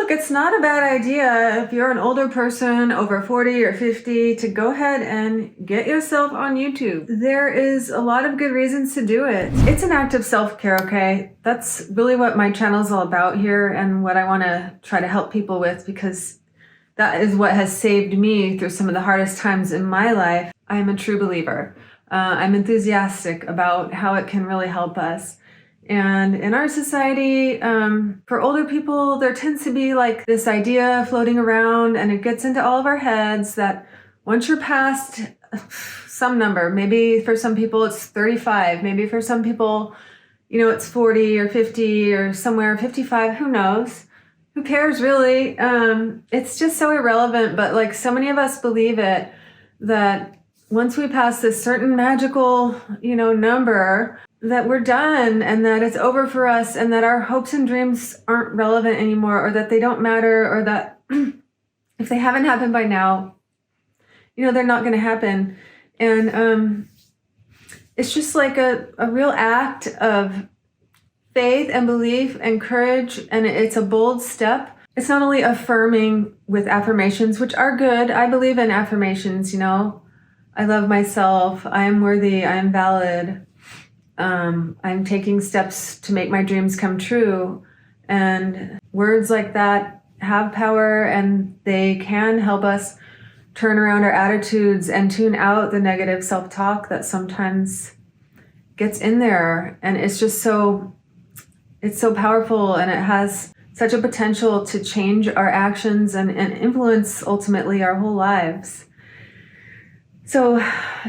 look, it's not a bad idea if you're an older person over 40 or 50 to go ahead and get yourself on YouTube. There is a lot of good reasons to do it. It's an act of self-care, okay? That's really what my channel is all about here and what I want to try to help people with, because that is what has saved me through some of the hardest times in my life. I am a true believer. I'm enthusiastic about how it can really help us. And in our society, for older people, there tends to be like this idea floating around, and it gets into all of our heads that once you're past some number, maybe for some people it's 35, maybe for some people, it's 40 or 50 or somewhere 55, who knows? Who cares really? It's just so irrelevant, but like so many of us believe it, that once we pass this certain magical, number, that we're done and that it's over for us and that our hopes and dreams aren't relevant anymore, or that they don't matter, or that if they haven't happened by now, they're not going to happen. And it's just like a real act of faith and belief and courage, and it's a bold step. It's not only affirming with affirmations, which are good. I believe in affirmations, I love myself, I am worthy, I am valid. I'm taking steps to make my dreams come true. And words like that have power, and they can help us turn around our attitudes and tune out the negative self-talk that sometimes gets in there. And it's just it's so powerful, and it has such a potential to change our actions and influence ultimately our whole lives. So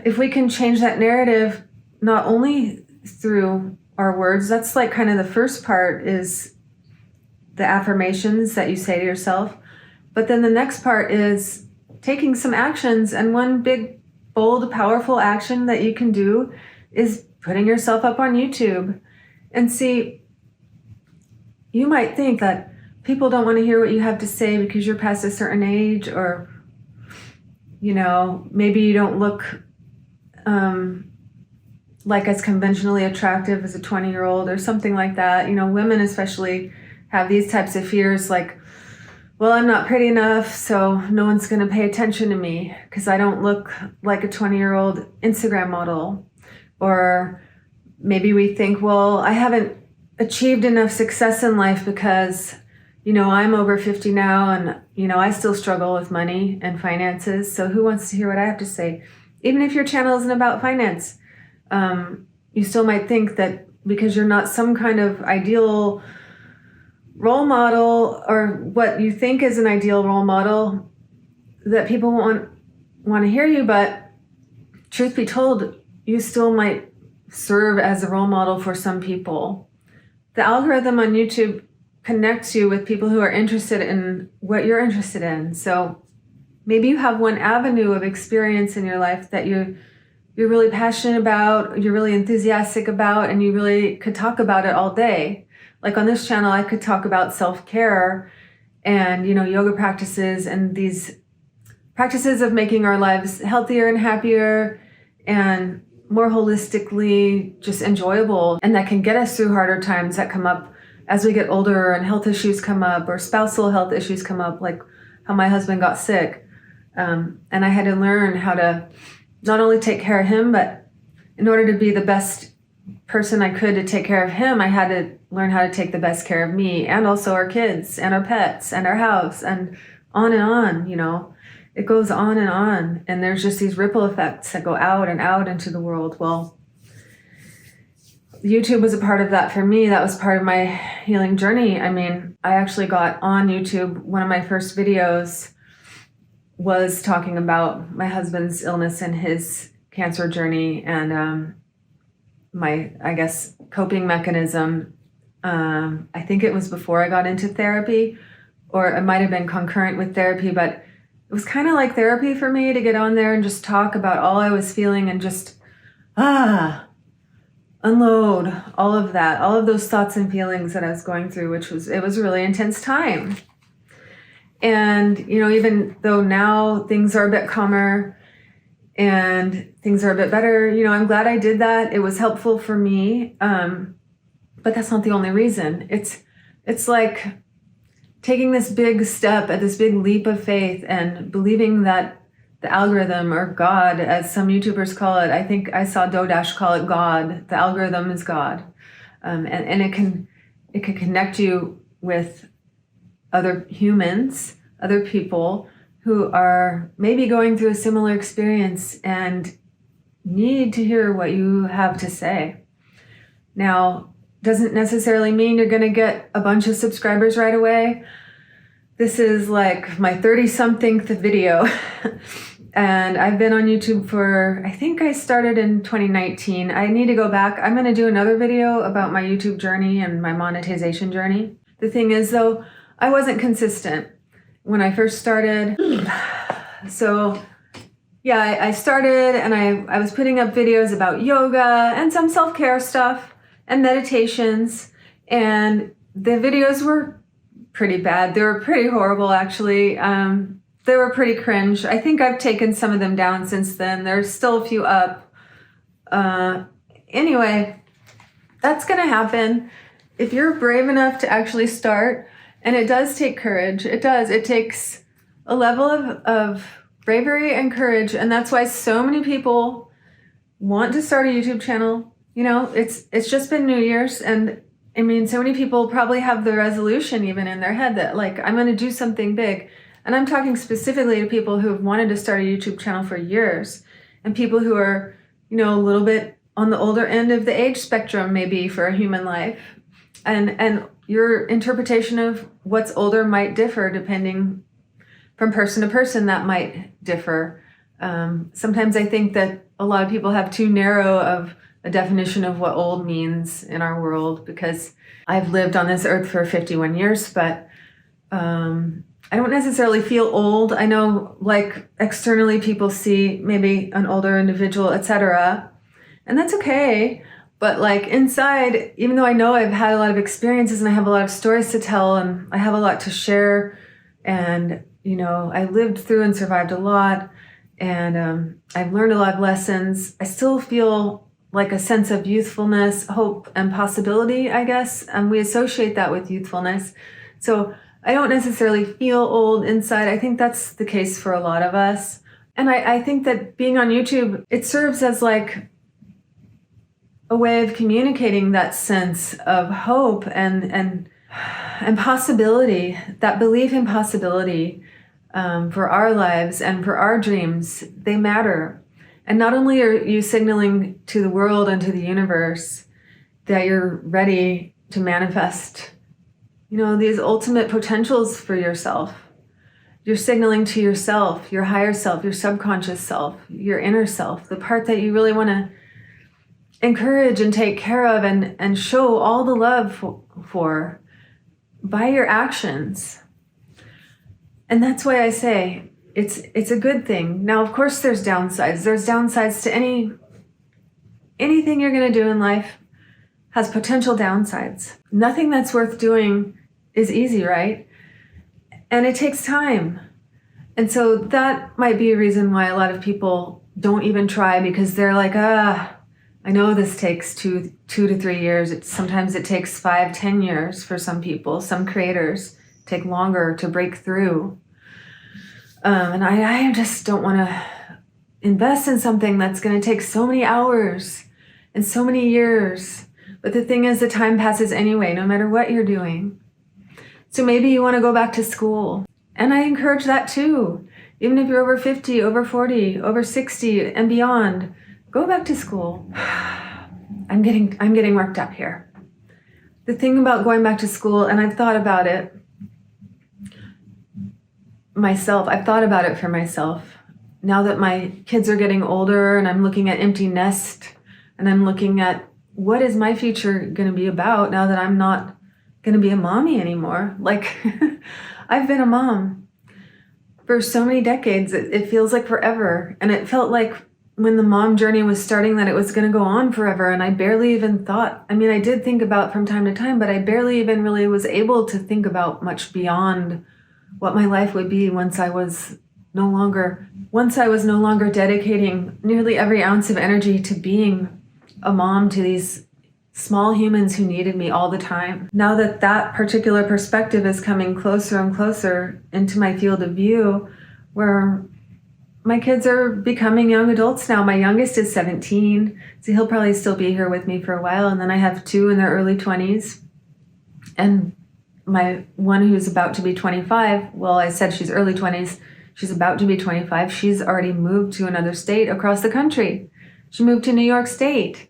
if we can change that narrative, not only through our words, that's like kind of the first part, is the affirmations that you say to yourself. But then the next part is taking some actions. And one big, bold, powerful action that you can do is putting yourself up on YouTube. And see, you might think that people don't want to hear what you have to say because you're past a certain age, or, maybe you don't look like as conventionally attractive as a 20-year-old or something like that. Women especially have these types of fears, like, well, I'm not pretty enough, so no one's going to pay attention to me because I don't look like a 20-year-old Instagram model. Or maybe we think, well, I haven't achieved enough success in life because, I'm over 50 now, and, I still struggle with money and finances. So who wants to hear what I have to say? Even if your channel isn't about finance, you still might think that because you're not some kind of ideal role model, or what you think is an ideal role model, that people won't want to hear you. But truth be told, you still might serve as a role model for some people. The algorithm on YouTube connects you with people who are interested in what you're interested in. So maybe you have one avenue of experience in your life that you're really passionate about, you're really enthusiastic about, and you really could talk about it all day. Like on this channel, I could talk about self-care and, yoga practices and these practices of making our lives healthier and happier and more holistically just enjoyable. And that can get us through harder times that come up as we get older, and health issues come up, or spousal health issues come up, like how my husband got sick. And I had to learn how to not only take care of him, but in order to be the best person I could to take care of him, I had to learn how to take the best care of me, and also our kids and our pets and our house, and on and on, It goes on. And there's just these ripple effects that go out and out into the world. Well, YouTube was a part of that for me. That was part of my healing journey. I mean, I actually got on YouTube. One of my first videos was talking about my husband's illness and his cancer journey, and my, coping mechanism. I think it was before I got into therapy, or it might have been concurrent with therapy, but it was kind of like therapy for me to get on there and just talk about all I was feeling and just, unload all of that, all of those thoughts and feelings that I was going through, it was a really intense time. And, even though now things are a bit calmer and things are a bit better, I'm glad I did that. It was helpful for me. But that's not the only reason. It's like taking this big step at this big leap of faith and believing that the algorithm, or God, as some YouTubers call it, I think I saw Dodash call it God. The algorithm is God. And it can connect you with other humans, other people who are maybe going through a similar experience and need to hear what you have to say. Now, doesn't necessarily mean you're going to get a bunch of subscribers right away. This is like my 30-something video. And I've been on YouTube for, I think I started in 2019. I need to go back. I'm going to do another video about my YouTube journey and my monetization journey. The thing is, though, I wasn't consistent when I first started. So yeah, I started and I was putting up videos about yoga and some self-care stuff and meditations. And the videos were pretty bad. They were pretty horrible, actually. They were pretty cringe. I think I've taken some of them down since then. There's still a few up. Anyway, that's going to happen if you're brave enough to actually start. And it does take courage. It does. It takes a level of bravery and courage. And that's why so many people want to start a YouTube channel. You know, it's just been New Year's. And I mean, so many people probably have the resolution even in their head that, like, I'm going to do something big. And I'm talking specifically to people who have wanted to start a YouTube channel for years, and people who are, you know, a little bit on the older end of the age spectrum, maybe, for a human life. And your interpretation of what's older might differ depending from person to person. That might differ. Sometimes I think that a lot of people have too narrow of a definition of what old means in our world, because I've lived on this earth for 51 years, but I don't necessarily feel old. I know, like, externally people see maybe an older individual, etc. And that's okay. But like inside, even though I know I've had a lot of experiences and I have a lot of stories to tell and I have a lot to share, and, you know, I lived through and survived a lot, and I've learned a lot of lessons, I still feel like a sense of youthfulness, hope, and possibility, I guess. And we associate that with youthfulness. So I don't necessarily feel old inside. I think that's the case for a lot of us. And I think that being on YouTube, it serves as like a way of communicating that sense of hope and possibility, that belief in possibility for our lives and for our dreams. They matter. And not only are you signaling to the world and to the universe that you're ready to manifest, you know, these ultimate potentials for yourself. You're signaling to yourself, your higher self, your subconscious self, your inner self, the part that you really want to encourage and take care of and show all the love for by your actions. And that's why I say it's a good thing. Now, of course, there's downsides. There's downsides to anything you're going to do in life. Has potential downsides. Nothing that's worth doing is easy, right? And it takes time. And so that might be a reason why a lot of people don't even try, because they're like, I know this takes two to 3 years. Sometimes it takes 5-10 years for some people. Some creators take longer to break through. And I just don't want to invest in something that's going to take so many hours and so many years. But the thing is, the time passes anyway, no matter what you're doing. So maybe you want to go back to school. And I encourage that too. Even if you're over 50, over 40, over 60 and beyond, go back to school. I'm getting worked up here. The thing about going back to school, and I've thought about it myself. I've thought about it for myself. Now that my kids are getting older and I'm looking at empty nest and I'm looking at what is my future going to be about now that I'm not going to be a mommy anymore? Like, I've been a mom for so many decades. It feels like forever. And it felt like when the mom journey was starting that it was going to go on forever. And I barely even thought, I mean, I did think about from time to time, but I barely even really was able to think about much beyond what my life would be once I was no longer dedicating nearly every ounce of energy to being a mom to these small humans who needed me all the time. Now that that particular perspective is coming closer and closer into my field of view, where my kids are becoming young adults now. My youngest is 17, so he'll probably still be here with me for a while. And then I have 2 in their early 20s. And my one who's about to be 25, well, I said she's early 20s. She's about to be 25. She's already moved to another state across the country. She moved to New York State.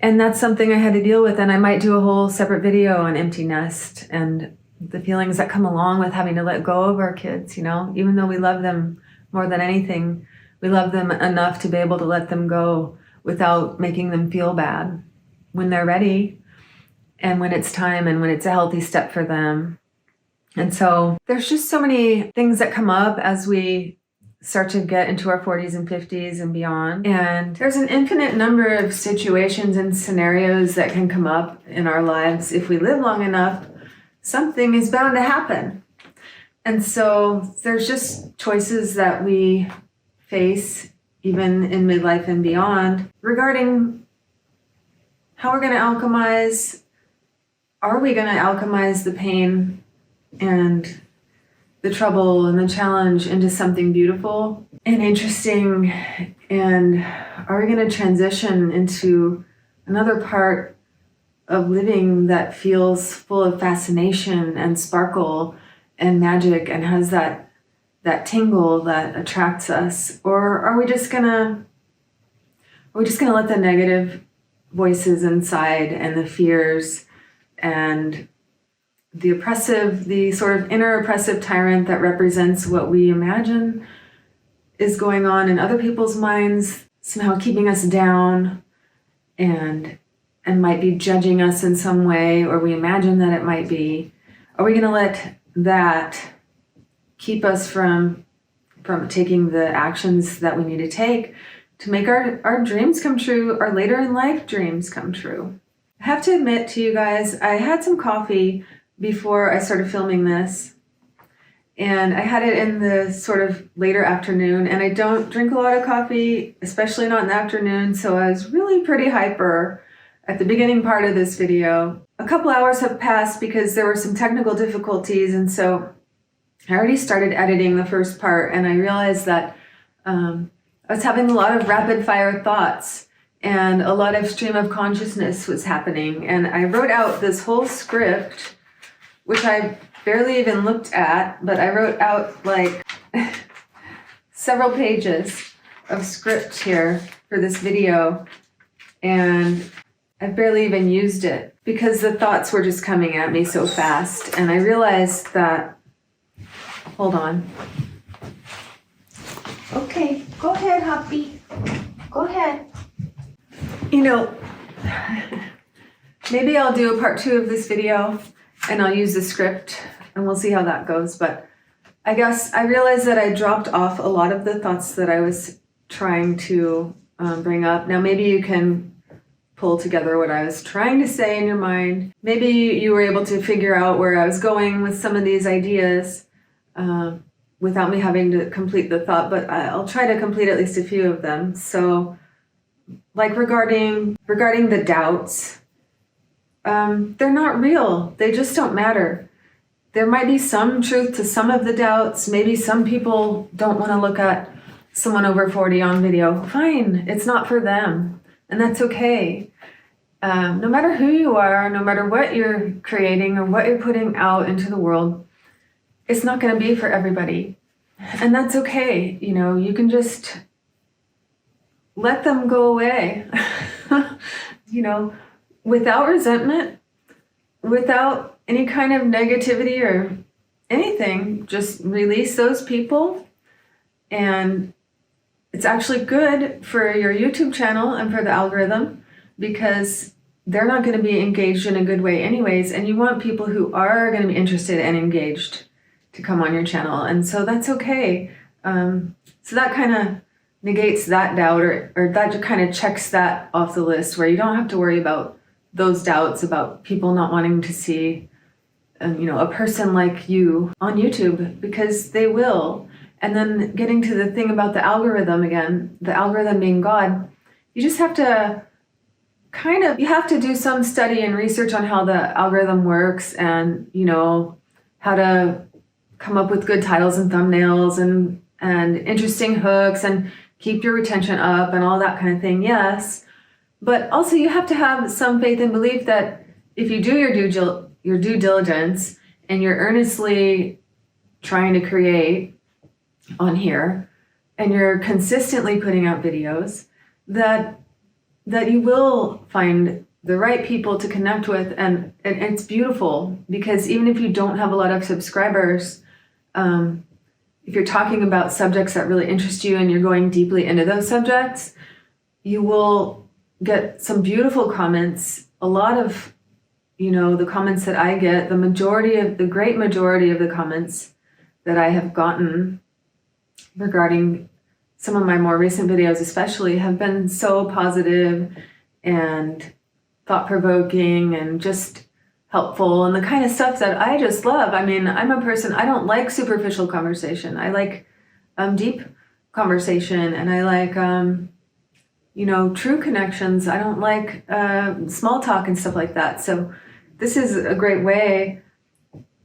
And that's something I had to deal with. And I might do a whole separate video on empty nest and the feelings that come along with having to let go of our kids, even though we love them more than anything, we love them enough to be able to let them go without making them feel bad when they're ready and when it's time and when it's a healthy step for them. And so there's just so many things that come up as we start to get into our 40s and 50s and beyond. And there's an infinite number of situations and scenarios that can come up in our lives. If we live long enough, something is bound to happen. And so there's just choices that we face, even in midlife and beyond, regarding how we're going to alchemize. Are we going to alchemize the pain and the trouble and the challenge into something beautiful and interesting? And are we going to transition into another part of living that feels full of fascination and sparkle and magic and has that tingle that attracts us? Or are we just gonna let the negative voices inside and the fears and the sort of inner oppressive tyrant that represents what we imagine is going on in other people's minds, somehow keeping us down and might be judging us in some way, or we imagine that it might be? Are we going to let that keep us from taking the actions that we need to take to make our dreams come true, our later in life dreams come true? I have to admit to you guys, I had some coffee before I started filming this, and I had it in the sort of later afternoon, and I don't drink a lot of coffee, especially not in the afternoon, so I was really pretty hyper at the beginning part of this video. A couple hours have passed because there were some technical difficulties, and so I already started editing the first part, and I realized that I was having a lot of rapid fire thoughts and a lot of stream of consciousness was happening. And I wrote out this whole script, which I barely even looked at, but I wrote out like several pages of script here for this video, and I barely even used it because the thoughts were just coming at me so fast. And I realized that, hold on. Okay, go ahead, Hoppy. Go ahead. Maybe I'll do a part 2 of this video and I'll use the script and we'll see how that goes. But I guess I realized that I dropped off a lot of the thoughts that I was trying to bring up. Now, maybe you can pull together what I was trying to say in your mind. Maybe you were able to figure out where I was going with some of these ideas without me having to complete the thought, but I'll try to complete at least a few of them. So, like regarding the doubts, they're not real. They just don't matter. There might be some truth to some of the doubts. Maybe some people don't want to look at someone over 40 on video. Fine, it's not for them. And that's okay. No matter who you are, no matter what you're creating or what you're putting out into the world, it's not going to be for everybody. And that's okay. You can just let them go away, without resentment, without any kind of negativity or anything. Just release those people. And it's actually good for your YouTube channel and for the algorithm because they're not going to be engaged in a good way anyways. And you want people who are going to be interested and engaged to come on your channel. And so that's okay. So that kind of negates that doubt, or that kind of checks that off the list, where you don't have to worry about those doubts about people not wanting to see a person like you on YouTube, because they will. And then getting to the thing about the algorithm again, the algorithm being God, you just have to you have to do some study and research on how the algorithm works and, how to come up with good titles and thumbnails and interesting hooks and keep your retention up and all that kind of thing. Yes. But also you have to have some faith and belief that if you do your due diligence and you're earnestly trying to create on here and you're consistently putting out videos, that you will find the right people to connect with. And it's beautiful because even if you don't have a lot of subscribers, if you're talking about subjects that really interest you and you're going deeply into those subjects, you will get some beautiful comments. A lot of, the comments that I get, the great majority of the comments that I have gotten regarding some of my more recent videos especially have been so positive and thought-provoking and just helpful and the kind of stuff that I just love. I mean, I'm a person, I don't like superficial conversation. I like deep conversation and I like, true connections. I don't like small talk and stuff like that. So this is a great way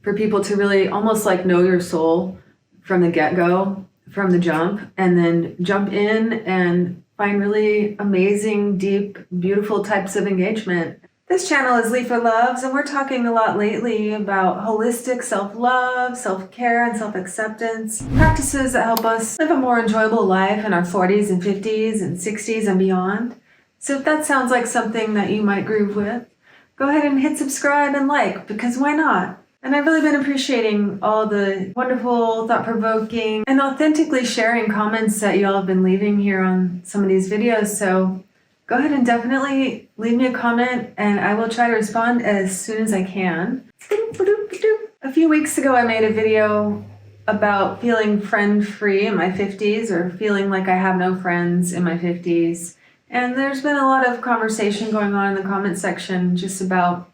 for people to really almost like know your soul from the get-go, from the jump, and then jump in and find really amazing, deep, beautiful types of engagement. This channel is Leafa Loves, and we're talking a lot lately about holistic self-love, self-care, and self-acceptance, practices that help us live a more enjoyable life in our 40s and 50s and 60s and beyond. So if that sounds like something that you might groove with, go ahead and hit subscribe and like, because why not? And I've really been appreciating all the wonderful, thought-provoking, and authentically sharing comments that y'all have been leaving here on some of these videos. So go ahead and definitely leave me a comment, and I will try to respond as soon as I can. A few weeks ago, I made a video about feeling friend-free in my 50s, or feeling like I have no friends in my 50s. And there's been a lot of conversation going on in the comment section just about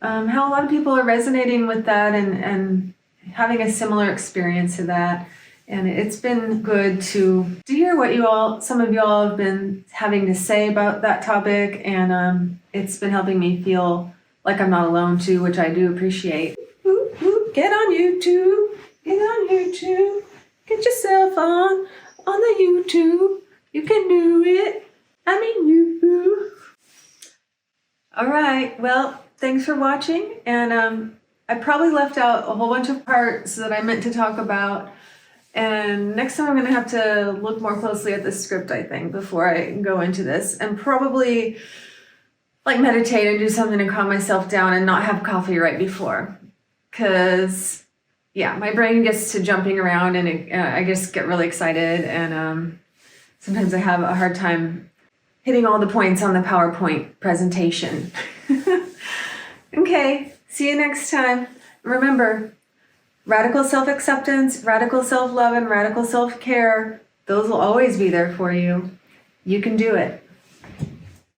how a lot of people are resonating with that and having a similar experience to that. And it's been good to hear what some of y'all have been having to say about that topic. And it's been helping me feel like I'm not alone too, which I do appreciate. Get on YouTube, get yourself on the YouTube. You can do it. You. All right, well, thanks for watching, and I probably left out a whole bunch of parts that I meant to talk about, and next time I'm going to have to look more closely at the script, I think, before I go into this, and probably like meditate and do something to calm myself down and not have coffee right before, because my brain gets to jumping around and I just get really excited, and sometimes I have a hard time hitting all the points on the PowerPoint presentation. Okay, see you next time. Remember, radical self-acceptance, radical self-love, and radical self-care, those will always be there for you. You can do it.